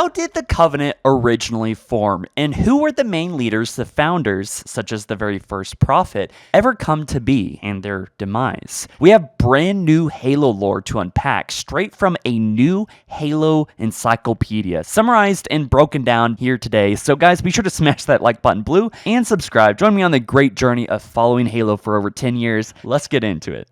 how did the Covenant originally form, and who were the main leaders, the founders, such as the very first prophet, ever come to be, and their demise? We have brand new Halo lore to unpack straight from a new Halo Encyclopedia, summarized and broken down here today. So guys, be sure to smash that like button blue and subscribe. Join me on the great journey of following Halo for over 10 years. Let's get into it.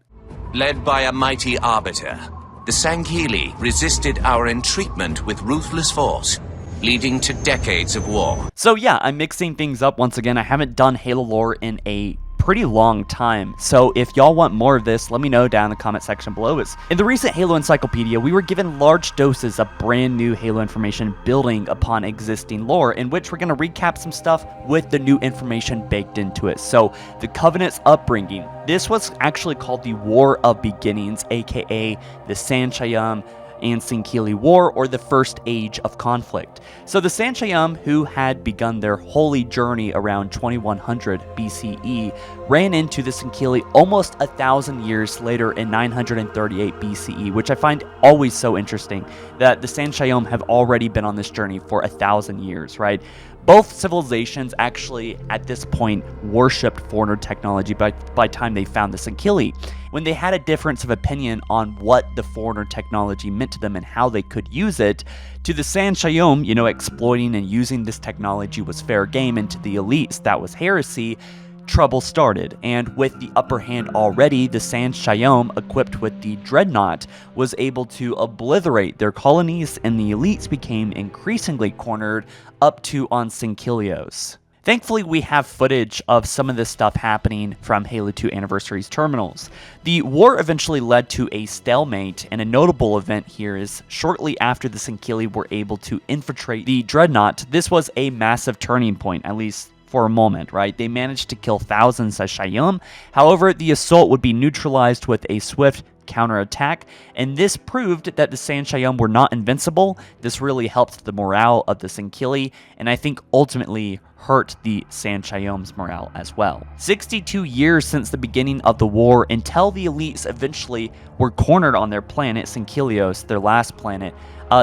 Led by a mighty arbiter, the Sankili resisted our entreatment with ruthless force, leading to decades of war. So yeah, I'm mixing things up once again. I haven't done Halo lore in a pretty long time, so if y'all want more of this, let me know down in the comment section below. In the recent Halo Encyclopedia, we were given large doses of brand new Halo information building upon existing lore, in which we're going to recap some stuff with the new information baked into it. So the Covenant's upbringing, this was actually called the War of Beginnings, aka the Sanchayam and Sankili War, or the First Age of Conflict. So the Sanchayam, who had begun their holy journey around 2100 BCE, ran into the Sankili almost 1,000 years later in 938 BCE, which I find always so interesting, that the Sanchayam have already been on this journey for 1,000 years, right? Both civilizations actually, at this point, worshipped foreigner technology by the time they found the Sankili. When they had a difference of opinion on what the foreigner technology meant to them and how they could use it, to the Sanchayam, exploiting and using this technology was fair game, and to the elites, that was heresy. Trouble started, and with the upper hand already, the Sanchayam, equipped with the Dreadnought, was able to obliterate their colonies, and the elites became increasingly cornered up to on Sankilios. Thankfully, we have footage of some of this stuff happening from Halo 2 Anniversary's terminals. The war eventually led to a stalemate, and a notable event here is shortly after the Sankili were able to infiltrate the Dreadnought, this was a massive turning point, at least for a moment, right? They managed to kill thousands of Shayam. However, the assault would be neutralized with a swift counterattack, and this proved that the Sanchayam were not invincible. This really helped the morale of the Sankili, and I think ultimately hurt the Sanchayam's morale as well. 62 years since the beginning of the war, until the elites eventually were cornered on their planet, Sankilios, their last planet.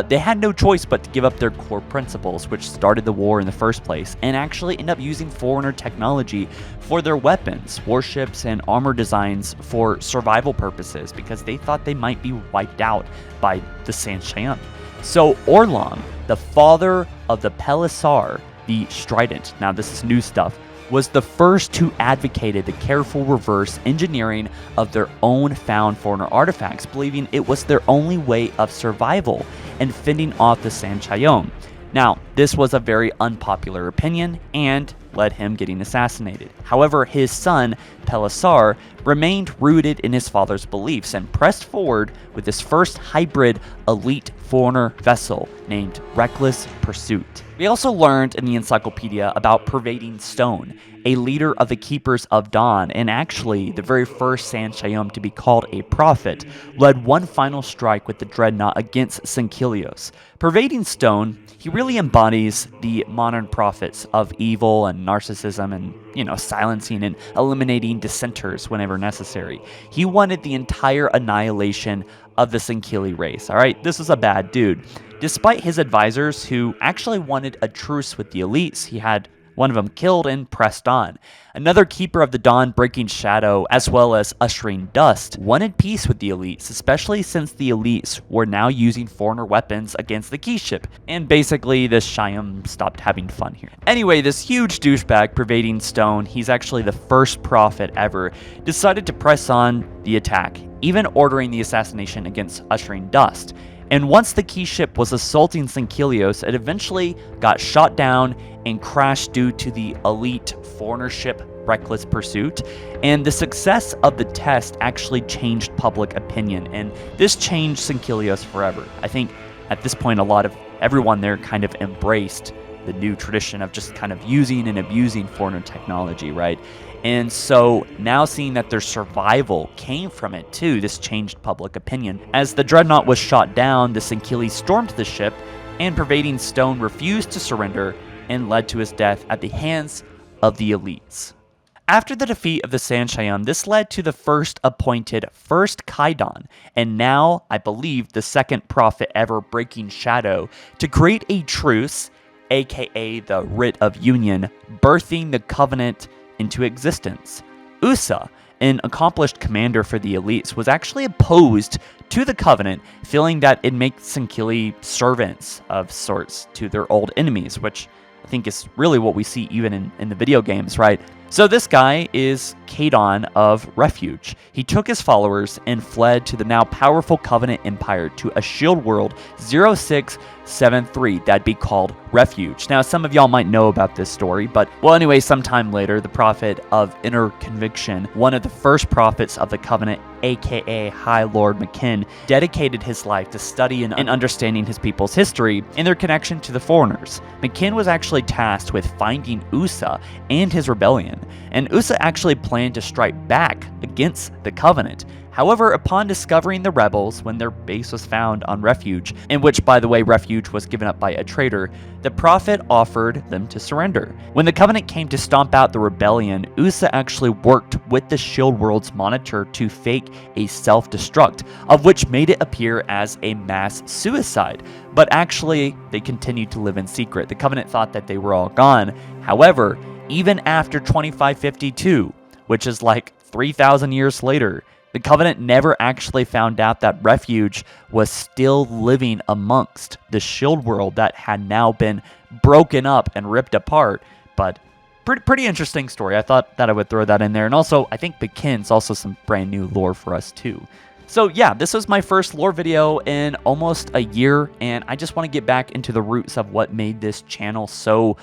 They had no choice but to give up their core principles, which started the war in the first place, and actually end up using foreigner technology for their weapons, warships, and armor designs for survival purposes, because they thought they might be wiped out by the Sanchayam. So Orlom, the father of the Pelisar, the Strident, now this is new stuff, was the first to advocate the careful reverse engineering of their own found foreigner artifacts, believing it was their only way of survival and fending off the Sanchayam. Now, this was a very unpopular opinion and led him getting assassinated. However, his son, Pelisar, remained rooted in his father's beliefs and pressed forward with his first hybrid elite foreigner vessel named Reckless Pursuit. We also learned in the Encyclopedia about Pervading Stone, a leader of the Keepers of Dawn, and actually the very first Sanchayam to be called a prophet, led one final strike with the Dreadnought against Sankilios. Pervading Stone, he really embodies the modern prophets of evil and narcissism and, silencing and eliminating dissenters whenever necessary. He wanted the entire annihilation of the Sankili race, alright? This was a bad dude. Despite his advisors, who actually wanted a truce with the elites, he had one of them killed and pressed on. Another Keeper of the Dawn, Breaking Shadow, as well as Ushering Dust, wanted peace with the elites, especially since the elites were now using foreigner weapons against the Keyship, and basically the Shayam stopped having fun here. Anyway, this huge douchebag, Pervading Stone, he's actually the first prophet ever, decided to press on the attack, even ordering the assassination against Ushering Dust. And once the Keyship was assaulting Sankilios, it eventually got shot down and crashed due to the elite foreigner ship Reckless Pursuit. And the success of the test actually changed public opinion, and this changed Sankilios forever. I think at this point everyone there kind of embraced the new tradition of just kind of using and abusing foreigner technology, right? And so now seeing that their survival came from it too, this changed public opinion. As the Dreadnought was shot down, the Sankili stormed the ship, and Pervading Stone refused to surrender and led to his death at the hands of the elites. After the defeat of the Sanshayun, this led to the first appointed First Kaidan, and now, I believe, the second prophet ever breaking shadow, to create a truce, aka the Writ of Union, birthing the Covenant into existence. Usa, an accomplished commander for the elites, was actually opposed to the Covenant, feeling that it makes Sankili servants of sorts to their old enemies, which I think is really what we see even in the video games, right? So this guy is Kaidan of Refuge. He took his followers and fled to the now powerful Covenant Empire to a shield world 0673 that'd be called Refuge. Now, some of y'all might know about this story, but well, anyway, sometime later, the Prophet of Inner Conviction, one of the first prophets of the Covenant, aka High Lord McKin, dedicated his life to studying and understanding his people's history and their connection to the foreigners. McKin was actually tasked with finding Usa and his rebellion, and Usa actually planned to strike back against the Covenant. However, upon discovering the rebels when their base was found on Refuge, in which, by the way, Refuge was given up by a traitor, the Prophet offered them to surrender. When the Covenant came to stomp out the rebellion, Usa actually worked with the Shield World's monitor to fake a self-destruct, of which made it appear as a mass suicide. But actually, they continued to live in secret. The Covenant thought that they were all gone. However, even after 2552, which is like 3,000 years later, the Covenant never actually found out that Refuge was still living amongst the Shield World that had now been broken up and ripped apart. But pretty interesting story. I thought that I would throw that in there. And also, I think McKin's also some brand new lore for us too. So yeah, this was my first lore video in almost a year, and I just want to get back into the roots of what made this channel so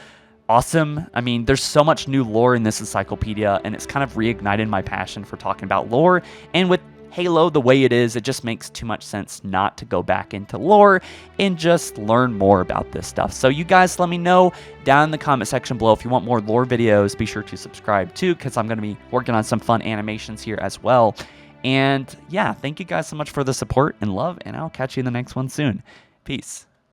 awesome. I mean, there's so much new lore in this encyclopedia, and it's kind of reignited my passion for talking about lore. And with Halo the way it is, it just makes too much sense not to go back into lore and just learn more about this stuff. So you guys let me know down in the comment section below if you want more lore videos. Be sure to subscribe too, because I'm going to be working on some fun animations here as well. And yeah, thank you guys so much for the support and love, and I'll catch you in the next one soon. Peace.